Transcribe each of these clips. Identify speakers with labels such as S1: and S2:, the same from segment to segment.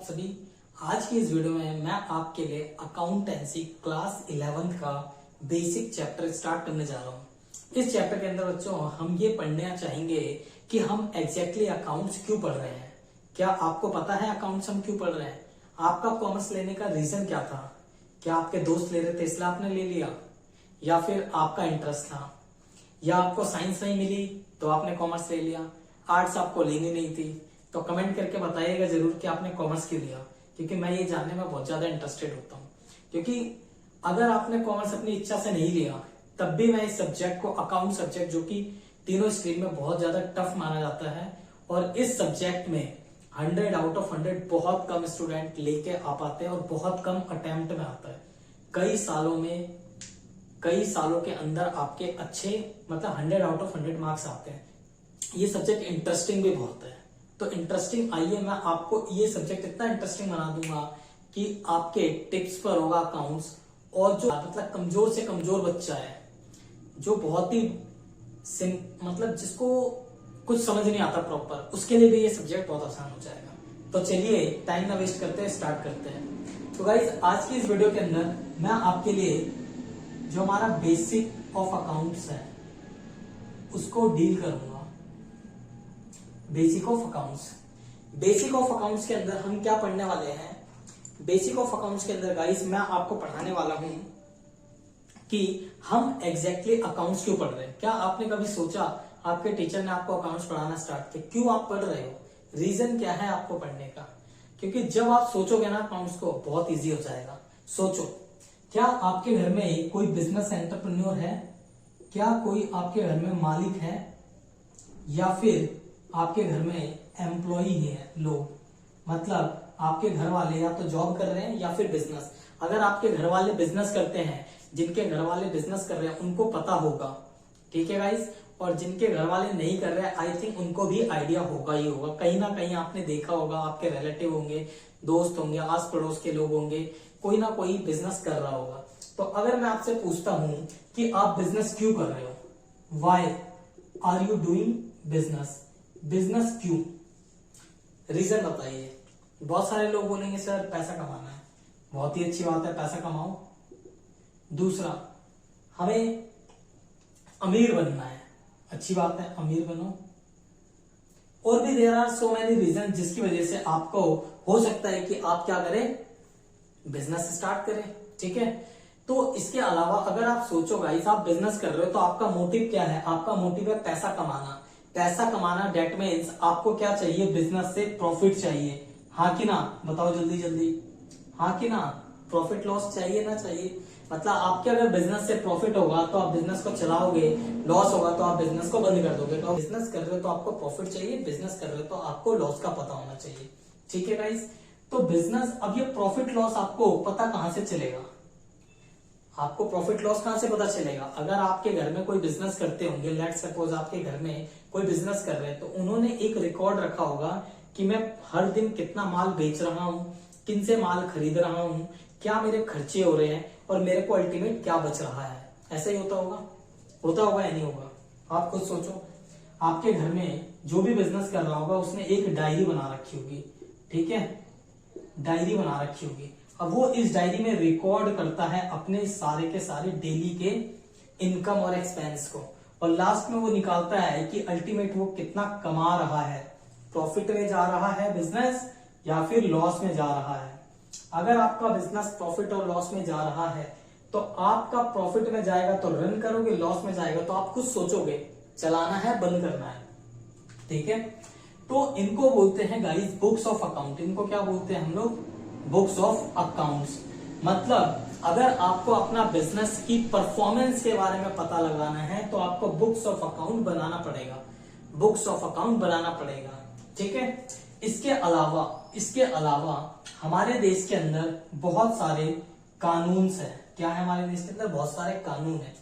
S1: आप सभी। आज की इस वीडियो में मैं आपके लिए अकाउंटेंसी क्लास 11 का बेसिक चैप्टर स्टार्ट करने जा रहा हूँ। इस चैप्टर के अंदर बच्चों हम ये पढ़ना चाहेंगे कि हम एग्जैक्टली अकाउंट्स क्यों पढ़ रहे हैं। क्या आपको पता है अकाउंट्स हम क्यों पढ़ रहे हैं? आपका कॉमर्स लेने का रीजन क्या था? क्या आपके दोस्त ले रहे थे इसलिए आपने ले लिया, या फिर आपका इंटरेस्ट था, या आपको साइंस नहीं मिली तो आपने कॉमर्स ले लिया, आर्ट्स आपको लेनी नहीं थी? तो कमेंट करके बताइएगा जरूर कि आपने कॉमर्स क्यों लिया, क्योंकि मैं ये जानने में बहुत ज्यादा इंटरेस्टेड होता हूँ। क्योंकि अगर आपने कॉमर्स अपनी इच्छा से नहीं लिया तब भी मैं इस सब्जेक्ट को, अकाउंट सब्जेक्ट जो कि तीनों स्ट्रीम में बहुत ज्यादा टफ माना जाता है, और इस सब्जेक्ट में 100 आउट ऑफ 100 बहुत कम स्टूडेंट लेके आ पाते हैं और बहुत कम अटेम्प्ट में आता है। कई सालों के अंदर आपके अच्छे मतलब 100 आउट ऑफ 100 मार्क्स आते हैं। ये सब्जेक्ट इंटरेस्टिंग भी बहुत है। तो इंटरेस्टिंग, आइए मैं आपको ये सब्जेक्ट इतना इंटरेस्टिंग बना दूंगा कि आपके टिप्स पर होगा अकाउंट्स। और जो मतलब कमजोर से कमजोर बच्चा है, जो बहुत ही मतलब जिसको कुछ समझ नहीं आता प्रॉपर, उसके लिए भी ये सब्जेक्ट बहुत आसान हो जाएगा। तो चलिए टाइम ना वेस्ट करते हैं, स्टार्ट करते हैं। तो गाइज आज की इस वीडियो के अंदर मैं आपके लिए जो हमारा बेसिक ऑफ अकाउंट्स है उसको डील करूंगा। बेसिक ऑफ अकाउंट्स के अंदर हम क्या पढ़ने वाले हैं? बेसिक ऑफ अकाउंट्स के अंदर गाइस मैं आपको पढ़ाने वाला हूं कि हम एग्जैक्टली अकाउंट्स क्यों पढ़ रहे हैं। क्या आपने कभी सोचा, आपके टीचर ने आपको अकाउंट्स पढ़ाना स्टार्ट किया, क्यों आप पढ़ रहे हो? रीजन क्या है आपको पढ़ने का? क्योंकि जब आप सोचोगे ना अकाउंट्स को, बहुत इजी हो जाएगा। सोचो, क्या आपके घर में कोई बिजनेस एंटरप्रेन्योर है? क्या कोई आपके घर में मालिक है, या फिर आपके घर में एम्प्लॉई है लोग? मतलब आपके घर वाले या तो जॉब कर रहे हैं या फिर बिजनेस। अगर आपके घर वाले बिजनेस करते हैं, जिनके घर वाले बिजनेस कर रहे हैं उनको पता होगा, ठीक है गाइस। और जिनके घर वाले नहीं कर रहे हैं, आई थिंक उनको भी आइडिया होगा ही होगा। कहीं ना कहीं आपने देखा होगा, आपके रिलेटिव होंगे, दोस्त होंगे, आस पड़ोस के लोग होंगे, कोई ना कोई बिजनेस कर रहा होगा। तो अगर मैं आपसे पूछता हूं कि आप बिजनेस क्यों कर रहे हो, why are you doing business क्यों? रीजन बताइए। बहुत सारे लोग बोलेंगे सर पैसा कमाना है। बहुत ही अच्छी बात है, पैसा कमाओ। दूसरा, हमें अमीर बनना है। अच्छी बात है, अमीर बनो। और भी there are so many reason जिसकी वजह से आपको हो सकता है कि आप क्या करें, बिजनेस स्टार्ट करें, ठीक है। तो इसके अलावा अगर आप सोचो गाइस, आप बिजनेस कर रहे हो तो आपका मोटिव क्या है? आपका मोटिव है पैसा कमाना। पैसा कमाना डेट मीन्स आपको क्या चाहिए? बिजनेस से प्रॉफिट चाहिए, हाँ कि ना? बताओ जल्दी जल्दी, हाँ कि ना? प्रॉफिट लॉस चाहिए ना चाहिए? मतलब आपके अगर बिजनेस से प्रॉफिट होगा तो आप बिजनेस को चलाओगे, लॉस होगा तो आप बिजनेस को बंद कर दोगे। तो आप बिजनेस कर रहे हो तो आपको प्रॉफिट चाहिए, बिजनेस कर रहे हो तो आपको लॉस का पता होना चाहिए, ठीक है गाइस। तो बिजनेस, अब ये प्रॉफिट लॉस आपको पता कहां से चलेगा? आपको प्रॉफिट लॉस कहां से पता चलेगा? अगर आपके घर में कोई बिजनेस करते होंगे, लेट सपोज आपके घर में कोई बिजनेस कर रहे हैं, तो उन्होंने एक रिकॉर्ड रखा होगा कि मैं हर दिन कितना माल बेच रहा हूं, किन से माल खरीद रहा हूं, क्या मेरे खर्चे हो रहे हैं, और मेरे को अल्टीमेट क्या बच रहा है। ऐसा ही होता होगा या नहीं होगा? आप खुद सोचो। आपके घर में जो भी बिजनेस कर रहा होगा उसने एक डायरी बना रखी होगी, ठीक है, डायरी बना रखी होगी। अब वो इस डायरी में रिकॉर्ड करता है अपने सारे के सारे डेली के इनकम और एक्सपेंस को, और लास्ट में वो निकालता है कि अल्टीमेट वो कितना कमा रहा है, प्रॉफिट में जा रहा है बिजनेस या फिर लॉस में जा रहा है। अगर आपका बिजनेस प्रॉफिट और लॉस में जा रहा है तो आपका प्रॉफिट में जाएगा तो रन करोगे, लॉस में जाएगा तो आप खुद सोचोगे चलाना है बंद करना है, ठीक है। तो इनको बोलते हैं गाइस बुक्स ऑफ अकाउंट। इनको क्या बोलते हैं हम लोग? Books of accounts. मतलब अगर आपको अपना बिजनेस की परफॉर्मेंस के बारे में पता लगाना है तो आपको बुक्स ऑफ अकाउंट बनाना पड़ेगा, ठीक है। इसके अलावा हमारे देश के अंदर बहुत सारे कानून्स हैं। क्या है हमारे देश के अंदर? बहुत सारे कानून हैं।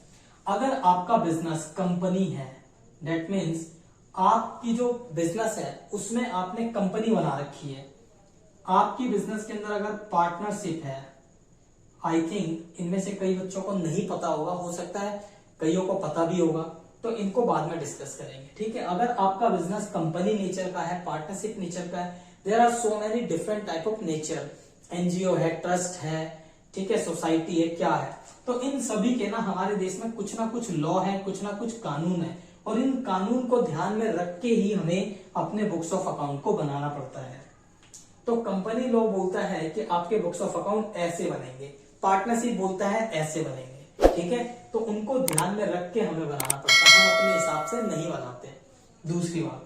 S1: अगर आपका बिजनेस कंपनी है, डेट मीन्स आपकी जो बिजनेस है उसमें आपने कंपनी बना रखी है। आपकी बिजनेस के अंदर अगर पार्टनरशिप है, आई थिंक इनमें से कई बच्चों को नहीं पता होगा, हो सकता है कईयों को पता भी होगा, तो इनको बाद में डिस्कस करेंगे, ठीक है। अगर आपका बिजनेस कंपनी नेचर का है, पार्टनरशिप नेचर का है, there are so many different type of nature, NGO है, ट्रस्ट है, ठीक है, सोसाइटी है, क्या है। तो इन सभी के ना हमारे देश में कुछ ना कुछ लॉ है, कुछ ना कुछ कानून है, और इन कानून को ध्यान में रख के ही हमें अपने बुक्स ऑफ अकाउंट को बनाना पड़ता है। तो कंपनी लॉ बोलता है कि आपके बुक्स ऑफ अकाउंट ऐसे बनेंगे, पार्टनरशिप बोलता है ऐसे बनेंगे, ठीक है। तो उनको ध्यान में रख के हमें बनाना पड़ता है, हम अपने हिसाब से नहीं बनाते। दूसरी बात,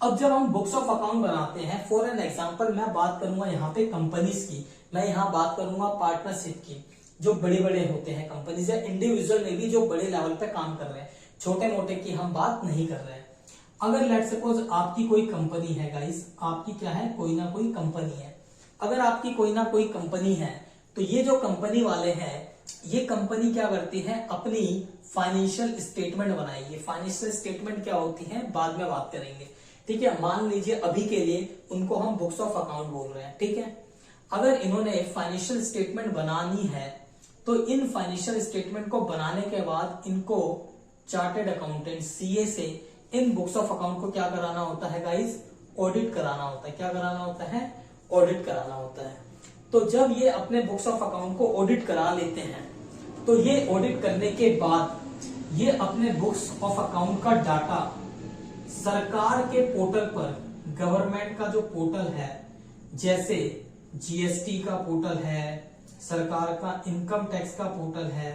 S1: अब जब हम बुक्स ऑफ अकाउंट बनाते हैं, फॉर एन एग्जांपल मैं बात करूंगा यहाँ पे कंपनीज की, मैं यहाँ बात करूंगा पार्टनरशिप की, जो बड़े बड़े होते हैं कंपनीज या इंडिविजुअल में भी जो बड़े लेवल पे काम कर रहे हैं, छोटे मोटे की हम बात नहीं कर रहे हैं। अगर लेट सपोज आपकी कोई कंपनी है गाइस, आपकी क्या है, कोई ना कोई कंपनी है। अगर आपकी कोई ना कोई कंपनी है, तो ये जो कंपनी वाले हैं, ये कंपनी क्या करती है, अपनी फाइनेंशियल स्टेटमेंट बनाएगी। फाइनेंशियल स्टेटमेंट क्या होती है बाद में बात करेंगे, ठीक है। मान लीजिए अभी के लिए उनको हम बुक्स ऑफ अकाउंट बोल रहे हैं, ठीक है। अगर इन्होंने फाइनेंशियल स्टेटमेंट बनानी है, तो इन फाइनेंशियल स्टेटमेंट को बनाने के बाद इनको चार्टर्ड अकाउंटेंट सीए से इन बुक्स ऑफ अकाउंट को क्या कराना होता है गाइस, ऑडिट कराना होता है। क्या कराना होता है, ऑडिट कराना होता है। तो जब ये अपने बुक्स ऑफ अकाउंट को ऑडिट करा लेते हैं, तो ये ऑडिट करने के बाद ये अपने बुक्स ऑफ अकाउंट का डाटा सरकार के पोर्टल पर, गवर्नमेंट का जो पोर्टल है, जैसे जीएसटी का पोर्टल है, सरकार का इनकम टैक्स का पोर्टल है,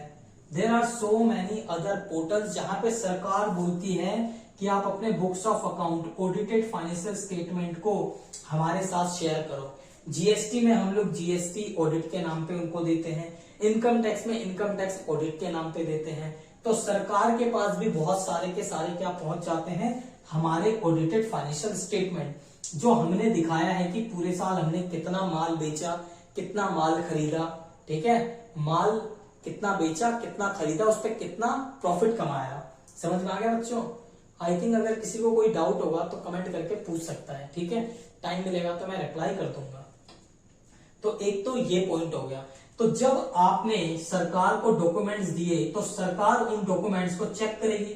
S1: there are so many other portals जहां पे सरकार बोलती है कि आप अपने books of account, audited financial statement को हमारे साथ शेयर करो। जीएसटी में हम लोग जीएसटी ऑडिट के नाम पे उनको देते हैं, इनकम टैक्स में इनकम टैक्स ऑडिट के नाम पे देते हैं। तो सरकार के पास भी बहुत सारे के सारे क्या पहुंच जाते हैं, हमारे ऑडिटेड फाइनेंशियल स्टेटमेंट, जो हमने दिखाया है कि पूरे साल हमने कितना माल बेचा, कितना माल खरीदा, ठीक है, माल कितना बेचा, कितना खरीदा, उस पर कितना प्रॉफिट कमाया। समझ में आ गया बच्चों? आई थिंक अगर किसी को कोई डाउट होगा तो कमेंट करके पूछ सकता है, ठीक है। टाइम मिलेगा तो मैं रिप्लाई कर दूंगा। तो एक तो ये पॉइंट हो गया। तो जब आपने सरकार को डॉक्यूमेंट्स दिए, तो सरकार उन डॉक्यूमेंट्स को चेक करेगी,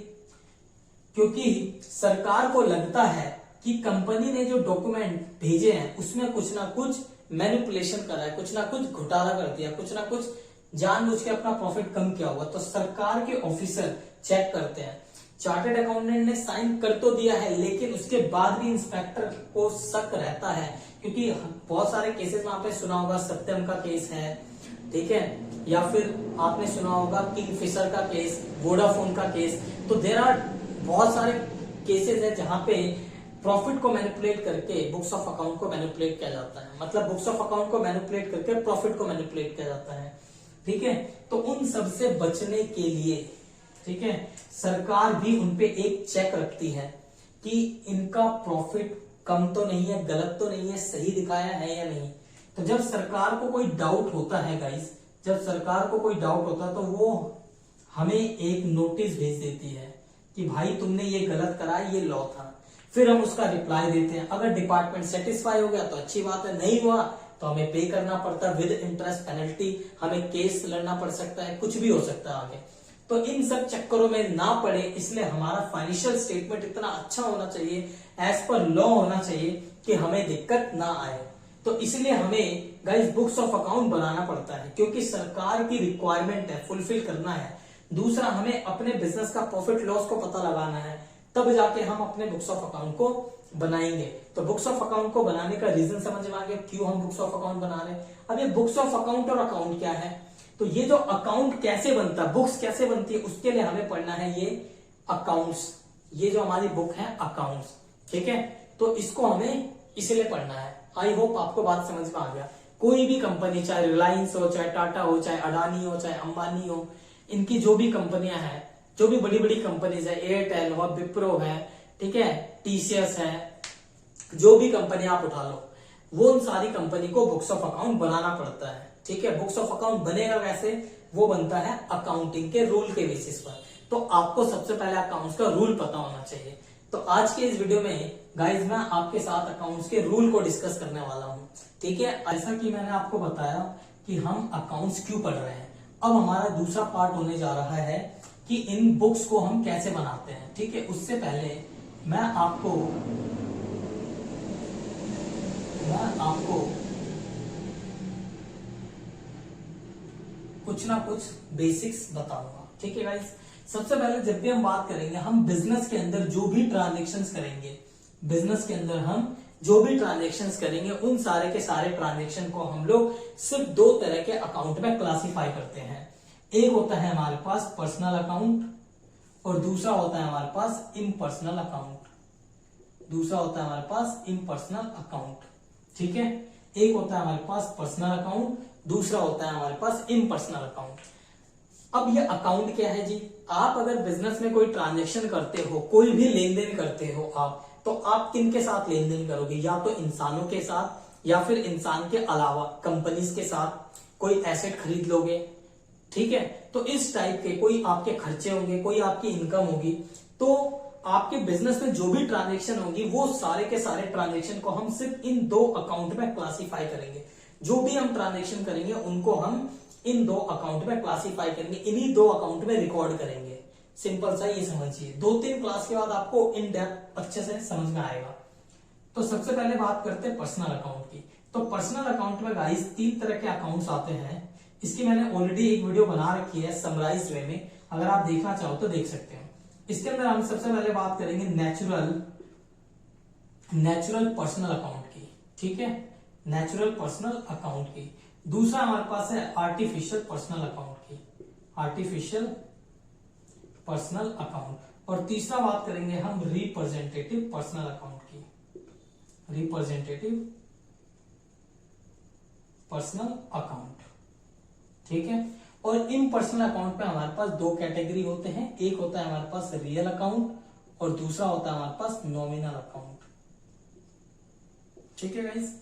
S1: क्योंकि सरकार को लगता है कि कंपनी ने जो डॉक्यूमेंट भेजे हैं उसमें कुछ ना कुछ मैनिपुलेशन करा है, कुछ ना कुछ घोटाला कर दिया, कुछ ना कुछ जानबूझ के अपना प्रॉफिट कम किया हुआ। तो सरकार के ऑफिसर चेक करते हैं। चार्टर्ड अकाउंटेंट ने साइन कर तो दिया है, लेकिन उसके बाद भी इंस्पेक्टर को शक रहता है, क्योंकि बहुत सारे केसेस में आपने सुना होगा, सत्यम का केस है, ठीक है, या फिर आपने सुना होगा किंगफिशर का केस, वोडाफोन का केस। तो देयर आर बहुत सारे केसेस है जहां पे प्रॉफिट को मैनिपुलेट करके बुक्स ऑफ अकाउंट को मैनिपुलेट किया जाता है, मतलब बुक्स ऑफ अकाउंट को मैनिपुलेट करके प्रॉफिट को मैनिपुलेट किया जाता है, ठीक है। तो उन सब से बचने के लिए, ठीक है, सरकार भी उनपे एक चेक रखती है कि इनका प्रॉफिट कम तो नहीं है, गलत तो नहीं है, सही दिखाया है या नहीं। तो जब सरकार को कोई डाउट होता है गाइस, जब सरकार को कोई डाउट होता है तो वो हमें एक नोटिस भेज देती है कि भाई तुमने ये गलत करा, ये लॉ था। फिर हम उसका रिप्लाई देते हैं। अगर डिपार्टमेंट सेटिस्फाई हो गया तो अच्छी बात है, नहीं हुआ तो हमें पे करना पड़ता है विद इंटरेस्ट पेनल्टी, हमें केस लड़ना पड़ सकता है, कुछ भी हो सकता है आगे। तो इन सब चक्करों में ना पड़े, इसलिए हमारा फाइनेंशियल स्टेटमेंट इतना अच्छा होना चाहिए, एज पर लॉ होना चाहिए कि हमें दिक्कत ना आए। तो इसलिए हमें गाइस बुक्स ऑफ अकाउंट बनाना पड़ता है, क्योंकि सरकार की रिक्वायरमेंट है, फुलफिल करना है। दूसरा, हमें अपने बिजनेस का प्रॉफिट लॉस को पता लगाना है, तब जाके हम अपने बुक्स ऑफ अकाउंट को बनाएंगे। तो बुक्स ऑफ अकाउंट को बनाने का रीजन समझ में आ गया, क्यों हम बुक्स ऑफ अकाउंट बना रहे हैं। अब ये बुक्स ऑफ अकाउंट और अकाउंट क्या है, तो ये जो अकाउंट कैसे बनता है, बुक्स कैसे बनती है, उसके लिए हमें पढ़ना है ये अकाउंट्स। ये जो हमारी बुक है अकाउंट्स, ठीक है, तो इसको हमें इसलिए पढ़ना है। आई होप आपको बात समझ में आ गया। कोई भी कंपनी, चाहे रिलायंस हो, चाहे टाटा हो, चाहे अडानी हो, चाहे अंबानी हो, इनकी जो भी कंपनियां हैं, जो भी बड़ी बड़ी कंपनीज है, एयरटेल हो, विप्रो है, ठीक है, टीसीएस है, जो भी कंपनी आप उठा लो, वो उन सारी कंपनी को बुक्स ऑफ अकाउंट बनाना पड़ता है, ठीक है। बुक्स ऑफ अकाउंट बनेगा कैसे, वो बनता है अकाउंटिंग के रूल के बेसिस पर। तो आपको सबसे पहले अकाउंट्स का रूल पता होना चाहिए। तो आज के इस वीडियो में गाइज मैं आपके साथ अकाउंट्स के रूल को डिस्कस करने वाला हूँ, ठीक है। ऐसा कि मैंने आपको बताया कि हम अकाउंट्स क्यों पढ़ रहे हैं। अब हमारा दूसरा पार्ट होने जा रहा है कि इन बुक्स को हम कैसे बनाते हैं, ठीक है। उससे पहले मैं आपको मैं आपको कुछ ना कुछ बेसिक्स बताऊंगा, ठीक है गाइस। सबसे पहले जब भी हम बात करेंगे, हम बिजनेस के अंदर जो भी ट्रांजेक्शन्स करेंगे, बिजनेस के अंदर हम जो भी ट्रांजेक्शन्स करेंगे, उन सारे के सारे ट्रांजेक्शन को हम लोग सिर्फ दो तरह के अकाउंट में क्लासिफाई करते हैं। एक होता है हमारे पास पर्सनल अकाउंट और दूसरा होता है हमारे पास इम्पर्सनल अकाउंट। दूसरा होता है हमारे पास इम्पर्सनल अकाउंट, ठीक है। एक होता है हमारे पास पर्सनल अकाउंट, दूसरा होता है हमारे पास इम्पर्सनल अकाउंट। अब ये अकाउंट क्या है जी? आप अगर बिजनेस में कोई ट्रांजेक्शन करते हो, कोई भी लेन देन करते हो आप, तो आप किन के साथ लेन देन करोगे? या तो इंसानों के साथ, या फिर इंसान के अलावा कंपनीज के साथ कोई एसेट खरीद लोगे, ठीक है। तो इस टाइप के कोई आपके खर्चे होंगे, कोई आपकी इनकम होगी, तो आपके बिजनेस में जो भी ट्रांजेक्शन होगी, वो सारे के सारे ट्रांजेक्शन को हम सिर्फ इन दो अकाउंट में क्लासिफाई करेंगे। जो भी हम ट्रांजेक्शन करेंगे उनको हम इन दो अकाउंट में क्लासिफाई करेंगे, इन्हीं दो अकाउंट में रिकॉर्ड करेंगे। सिंपल सा ये समझिए, 2-3 क्लास के बाद आपको इन डेप्थ अच्छे से समझ में आएगा। तो सबसे पहले बात करते हैं पर्सनल अकाउंट की। तो पर्सनल अकाउंट में गाइस 3 तरह के अकाउंट्स आते हैं। इसकी मैंने ऑलरेडी एक वीडियो बना रखी है समराइज्ड वे में, अगर आप देखना चाहो तो देख सकते हो। इसके अंदर हम सबसे पहले बात करेंगे नेचुरल पर्सनल अकाउंट की, ठीक है, नेचुरल पर्सनल अकाउंट की। दूसरा हमारे पास है आर्टिफिशियल पर्सनल अकाउंट की, आर्टिफिशियल पर्सनल अकाउंट। और तीसरा बात करेंगे हम रिप्रेजेंटेटिव पर्सनल अकाउंट की, रिप्रेजेंटेटिव पर्सनल अकाउंट, ठीक है। और इन पर्सनल अकाउंट पे हमारे पास 2 कैटेगरी होते हैं, एक होता है हमारे पास रियल अकाउंट और दूसरा होता है हमारे पास नॉमिनल अकाउंट, ठीक है गाइस,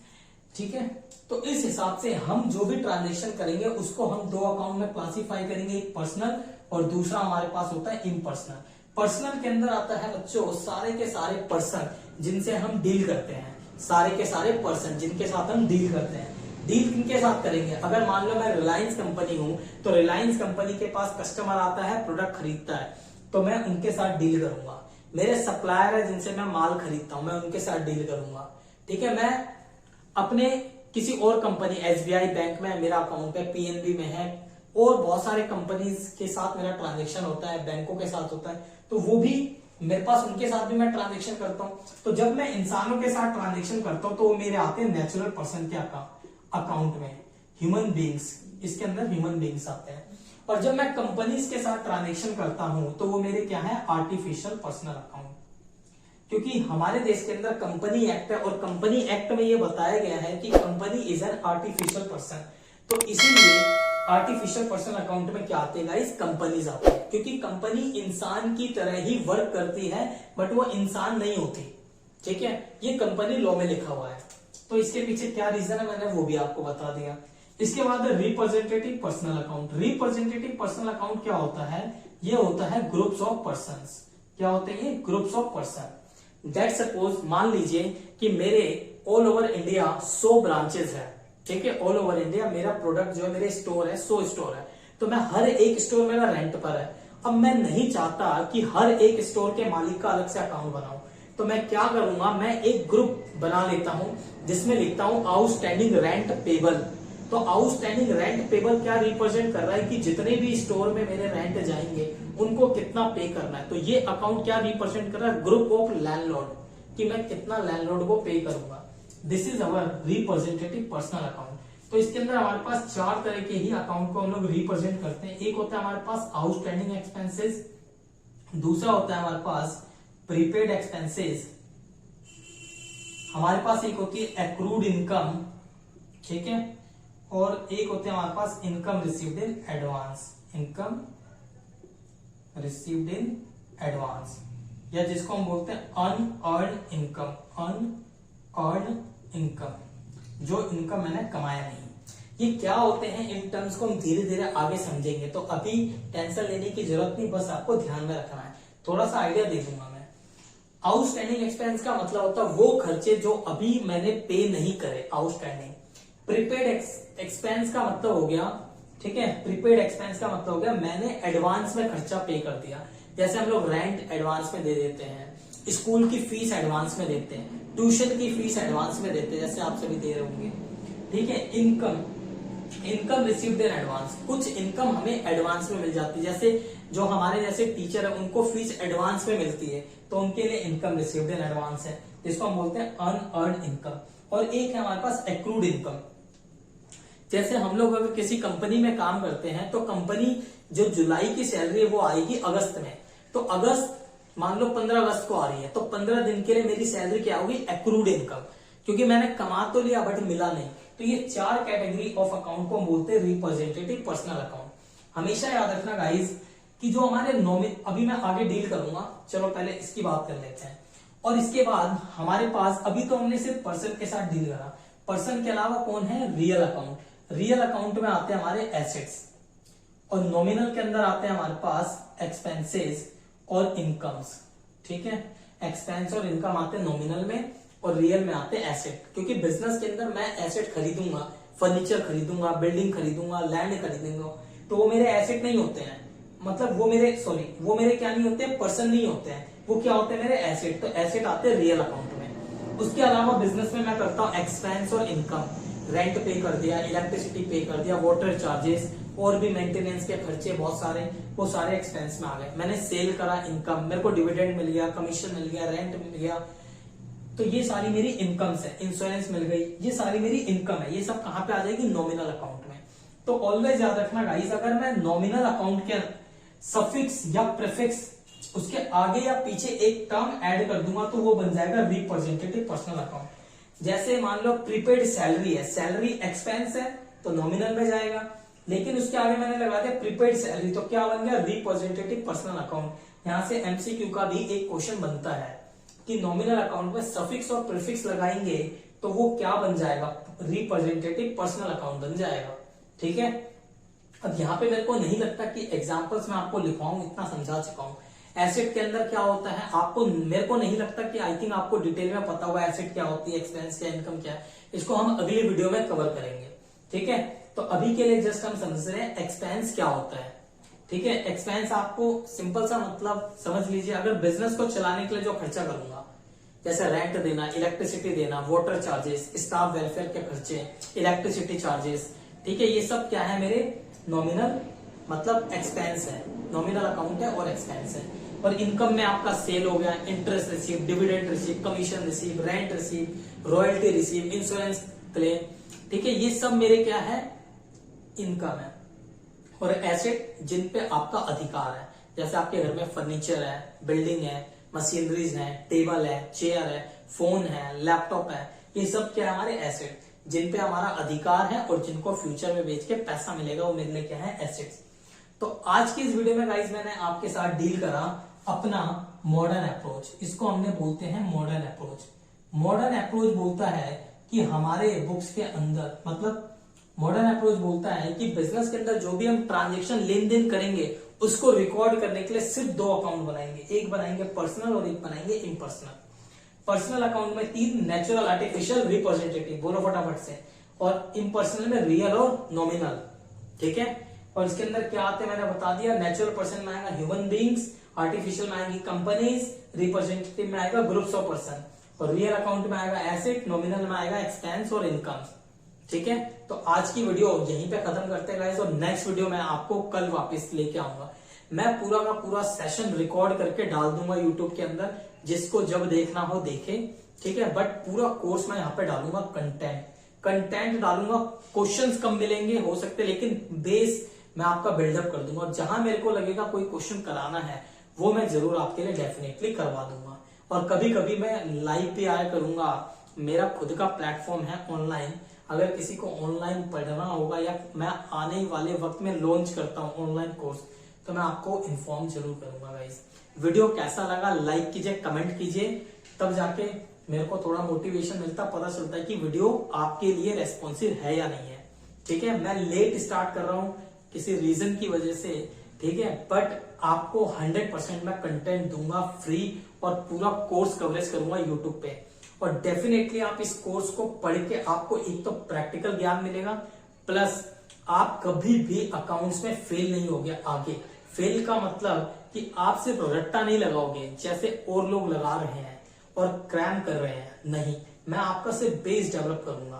S1: ठीक है। तो इस हिसाब से हम जो भी ट्रांजेक्शन करेंगे उसको हम 2 अकाउंट में क्लासिफाई करेंगे, एक पर्सनल और दूसरा हमारे पास होता है इम्पर्सनल। पर्सनल के अंदर आता है बच्चों सारे के सारे पर्सन जिनसे हम डील करते हैं, सारे के सारे पर्सन जिनके साथ हम डील करते हैं। डील किनके साथ करेंगे? अगर मान लो मैं रिलायंस कंपनी हूं, तो रिलायंस कंपनी के पास कस्टमर आता है, प्रोडक्ट खरीदता है, तो मैं उनके साथ डील करूंगा। मेरे सप्लायर है जिनसे मैं माल खरीदता हूं, मैं उनके साथ डील करूंगा, ठीक है। मैं अपने किसी और कंपनी SBI बैंक में मेरा अकाउंट है, PNB में है, और बहुत सारे कंपनीज के साथ मेरा ट्रांजेक्शन होता है, बैंकों के साथ होता है, तो वो भी मेरे पास, उनके साथ भी मैं ट्रांजेक्शन करता हूं। तो जब मैं इंसानों के साथ ट्रांजेक्शन करता हूं तो वो मेरे आते हैं नेचुरल पर्सन के अकाउंट में, ह्यूमन बींग्स, इसके अंदर ह्यूमन बींग्स आते हैं। और जब मैं कंपनीज के साथ ट्रांजेक्शन करता हूं तो वो मेरे क्या है? Artificial personal account. क्योंकि हमारे देश के अंदर कंपनी एक्ट है और कंपनी एक्ट में ये बताया गया है कि company is an artificial person, तो इसीलिए आर्टिफिशियल पर्सनल अकाउंट में क्या आते हैं गाइस? कंपनीज आते हैं, क्योंकि कंपनी इंसान की तरह ही वर्क करती है बट वो इंसान नहीं होती, ठीक है। ये कंपनी लॉ में लिखा हुआ है, तो इसके पीछे क्या रीजन है मैंने वो भी आपको बता दिया। इसके बाद representative personal account. Representative personal account क्या होता है? ये होता है ग्रुप्स ऑफ पर्संस। क्या होते हैं ये? Groups of person. That suppose मान लीजिए कि मेरे ऑल ओवर इंडिया 100 ब्रांचेस है, ठीक है। ऑल ओवर इंडिया मेरा प्रोडक्ट जो है, मेरे स्टोर है, 100 स्टोर है, तो मैं हर एक स्टोर मेरा रेंट पर है। अब मैं नहीं चाहता कि हर एक स्टोर के मालिक का अलग से अकाउंट बनाऊं, तो मैं क्या करूंगा? मैं एक ग्रुप बना लेता हूं जिसमें लिखता हूं आउटस्टैंडिंग रेंट पेबल। तो आउटस्टैंडिंग रेंट पेबल क्या रिप्रेजेंट कर रहा है कि जितने भी स्टोर में मेरे रेंट जाएंगे उनको कितना पे करना है। तो ये अकाउंट क्या रिप्रेजेंट कर रहा है? ग्रुप ऑफ लैंडलॉर्ड, कि मैं कितना लैंडलॉर्ड को पे करूंगा। This is our representative personal account. तो इसके अंदर हमारे पास 4 तरह के ही अकाउंट को हम लोग रिप्रेजेंट करते हैं। एक होता है हमारे पास आउटस्टैंडिंग एक्सपेंसेस, दूसरा होता है हमारे पास प्रीपेड एक्सपेंसेस, हमारे पास एक होती है एक्रूड इनकम, ठीक है, और एक होते हैं हमारे पास income received in advance, income received in advance, या जिसको हम बोलते हैं अनअर्न्ड इनकम, अनअर्न्ड इनकम, जो इनकम मैंने कमाया नहीं। ये क्या होते हैं? इन टर्म्स को हम धीरे धीरे आगे समझेंगे, तो अभी टेंशन लेने की जरूरत नहीं, बस आपको ध्यान में रखना है। थोड़ा सा आइडिया दे दूंगा मैं। आउटस्टैंडिंग एक्सपेंस का मतलब होता है वो खर्चे जो अभी मैंने पे नहीं करे, आउटस्टैंडिंग। प्रीपेड एक्सपेंस का मतलब हो गया, ठीक है, प्रीपेड एक्सपेंस का मतलब हो गया मैंने एडवांस में खर्चा पे कर दिया। जैसे हम लोग रेंट एडवांस में दे देते हैं, स्कूल की फीस एडवांस में देते हैं, ट्यूशन की फीस एडवांस में देते हैं, जैसे आप सभी दे रहे होंगे। ठीक है, इनकम रिसीव्ड इन एडवांस, कुछ इनकम हमें एडवांस में मिल जाती है, जैसे जो हमारे जैसे टीचर है उनको फीस एडवांस में मिलती है, तो उनके लिए इनकम रिसीव्ड इन एडवांस है, जिसको हम बोलते हैं अनअर्न्ड इनकम। और एक है हमारे पास एक्रूड इनकम। जैसे हम लोग अगर किसी कंपनी में काम करते हैं तो कंपनी जो जुलाई की सैलरी है वो आएगी अगस्त में, तो अगस्त मान लो 15 अगस्त को आ रही है, तो 15 दिन के लिए मेरी सैलरी क्या होगी, एक्रूड इनकम, क्योंकि मैंने कमा तो लिया बट मिला नहीं। तो ये 4 कैटेगरी ऑफ अकाउंट को बोलते हैं रिप्रेजेंटेटिव पर्सनल अकाउंट। हमेशा याद रखना गाइज कि जो हमारे अभी मैं आगे डील करूंगा, चलो पहले इसकी बात कर लेते हैं। और इसके बाद हमारे पास अभी तो हमने सिर्फ पर्सन के साथ डील करा, पर्सन के अलावा कौन है, रियल अकाउंट। रियल अकाउंट में आते हैं हमारे एसेट्स, और नॉमिनल के अंदर आते हैं हमारे पास एक्सपेंसेस और इनकम्स। ठीक है, एक्सपेंस और इनकम आते हैं नॉमिनल में, और रियल में आते हैं एसेट। क्योंकि बिजनेस के अंदर मैं एसेट खरीदूंगा, फर्नीचर खरीदूंगा, बिल्डिंग खरीदूंगा, लैंड खरीदूंगा, तो वो मेरे एसेट नहीं होते हैं, मतलब वो मेरे क्या नहीं होते, पर्सन नहीं होते हैं, वो क्या होते हैं, मेरे एसेट। तो एसेट आते हैं रियल अकाउंट में। उसके अलावा बिजनेस में मैं करता हूँ एक्सपेंस और इनकम, रेंट पे कर दिया, इलेक्ट्रिसिटी पे कर दिया, वाटर चार्जेस, और भी मेंटेनेंस के खर्चे बहुत सारे, वो सारे एक्सपेंस में आ गए। मैंने सेल करा, इनकम, मेरे को डिविडेंड मिल गया, कमीशन मिल गया, रेंट मिल गया, तो ये सारी मेरी इनकम्स है, इंश्योरेंस मिल गई, ये सारी मेरी इनकम है। ये सब कहां पे आ जाएगी, नॉमिनल अकाउंट में। तो ऑलवेज याद रखना गाइस, अगर मैं नॉमिनल अकाउंट के सफिक्स या प्रीफिक्स उसके आगे या पीछे एक टर्म ऐड कर दूंगा तो वो बन जाएगा रिप्रेजेंटेटिव पर्सनल अकाउंट। जैसे मान लो प्रीपेड सैलरी है, सैलरी एक्सपेंस है तो नॉमिनल में जाएगा, लेकिन उसके आगे मैंने लगा दिया प्रीपेड सैलरी, तो क्या बन गया, रिप्रेजेंटेटिव पर्सनल अकाउंट। यहां से एमसीक्यू का भी एक क्वेश्चन बनता है कि नॉमिनल अकाउंट में सफिक्स और प्रीफिक्स लगाएंगे तो वो क्या बन जाएगा, रिप्रेजेंटेटिव पर्सनल अकाउंट बन जाएगा। ठीक है, अब यहाँ पे मेरे को नहीं लगता कि एग्जांपल्स में आपको लिखवाऊं, इतना समझा चुका हूं। एसेट के अंदर क्या होता है आपको, मेरे को नहीं लगता कि, आई थिंक आपको डिटेल में पता होगा एसेट क्या होती है, एक्सपेंस क्या, इनकम क्या है, इसको हम अगली वीडियो में कवर करेंगे। ठीक है, तो अभी के लिए जस्ट हम समझ रहे हैं एक्सपेंस क्या होता है। ठीक है, एक्सपेंस आपको सिंपल सा मतलब समझ लीजिए, अगर बिजनेस को चलाने के लिए जो खर्चा करूंगा, जैसे रेंट देना, इलेक्ट्रिसिटी देना, वाटर चार्जेस, स्टाफ वेलफेयर के खर्चे, इलेक्ट्रिसिटी चार्जेस, ठीक है, ये सब क्या है, मेरे नॉमिनल मतलब एक्सपेंस है, नॉमिनल अकाउंट है और एक्सपेंस है। और इनकम में आपका सेल हो गया, interest receive, dividend receive, commission receive, rent receive, royalty receive, insurance claim, ठीक है, ये सब मेरे क्या है, इनकम है। और एसेट जिन पे आपका अधिकार है, जैसे आपके घर में फर्नीचर है, बिल्डिंग है, मशीनरीज है, टेबल है, चेयर है, फोन है, लैपटॉप है, ये सब क्या है, हमारे एसेट, जिन पे हमारा अधिकार है और जिनको फ्यूचर में बेच के पैसा मिलेगा, वो मेरे लिए क्या है, एसेट्स। तो आज की इस वीडियो में गाइस मैंने आपके साथ डील करा अपना मॉडर्न अप्रोच, इसको हमने बोलते हैं मॉडर्न अप्रोच। मॉडर्न अप्रोच बोलता है कि हमारे बुक्स के अंदर, मतलब मॉडर्न अप्रोच बोलता है कि बिजनेस के अंदर जो भी हम ट्रांजेक्शन लेन देन करेंगे उसको रिकॉर्ड करने के लिए सिर्फ 2 अकाउंट बनाएंगे, एक बनाएंगे पर्सनल और एक बनाएंगे इम्पर्सनल। पर्सनल अकाउंट में 3, नेचुरल, आर्टिफिशियल, रिप्रेजेंटेटिव, बोलो फटाफट से, और इम्पर्सनल में रियल और नॉमिनल। ठीक है, और इसके अंदर क्या आते हैं मैंने बता दिया, नेचुरल पर्सन में आएगा ह्यूमन बींग्स, आर्टिफिशियल में आएगी कंपनीज, रिप्रेजेंटेटिव में आएगा ग्रुप्स ऑफ पर्सन, और रियल अकाउंट में आएगा एसेट, नॉमिनल में आएगा एक्सपेंस और इनकम। ठीक है, तो आज की वीडियो यहीं पे खत्म करते हैं गाइस, और नेक्स्ट वीडियो में आपको कल वापस लेके आऊंगा। मैं पूरा का पूरा सेशन रिकॉर्ड करके डाल दूंगा यूट्यूब के अंदर, जिसको जब देखना हो देखे। ठीक है, बट पूरा कोर्स मैं यहाँ पे डालूंगा, कंटेंट डालूंगा, क्वेश्चंस कम मिलेंगे हो सकते, लेकिन बेस मैं आपका बिल्डअप कर दूंगा। जहां मेरे को लगेगा कोई क्वेश्चन कराना है वो मैं जरूर आपके लिए डेफिनेटली करवा दूंगा। और कभी कभी मैं लाइव भी आया करूंगा, मेरा खुद का प्लेटफॉर्म है ऑनलाइन, अगर किसी को ऑनलाइन पढ़ना होगा या मैं आने वाले वक्त में लॉन्च करता हूँ ऑनलाइन कोर्स, तो मैं आपको इन्फॉर्म जरूर करूंगा गाइस। वीडियो कैसा लगा लाइक कीजिए, कमेंट कीजिए, तब जाके मेरे को थोड़ा मोटिवेशन मिलता, पता चलता है कि वीडियो आपके लिए रेस्पॉन्सिव है या नहीं है। ठीक है, मैं लेट स्टार्ट कर रहा हूँ किसी रीजन की वजह से, ठीक है, बट आपको 100% मैं कंटेंट दूंगा फ्री, और पूरा कोर्स कवरेज करूंगा यूट्यूब पे। और डेफिनेटली आप इस कोर्स को पढ़ के आपको एक तो प्रैक्टिकल ज्ञान मिलेगा, प्लस आप कभी भी अकाउंट्स में फेल नहीं होगे। आगे फेल का मतलब कि आप सिर्फ रट्टा नहीं लगाओगे जैसे और लोग लगा रहे हैं और क्रैम कर रहे हैं, नहीं, मैं आपका सिर्फ बेस डेवलप करूंगा,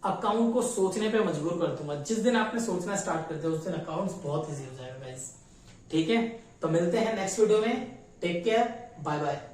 S1: अकाउंट को सोचने पे मजबूर कर दूंगा। जिस दिन आपने सोचना स्टार्ट कर दिया उस दिन अकाउंट्स बहुत इजी हो जाएगा गाइस। ठीक है, तो मिलते हैं नेक्स्ट वीडियो में। Take care, bye bye.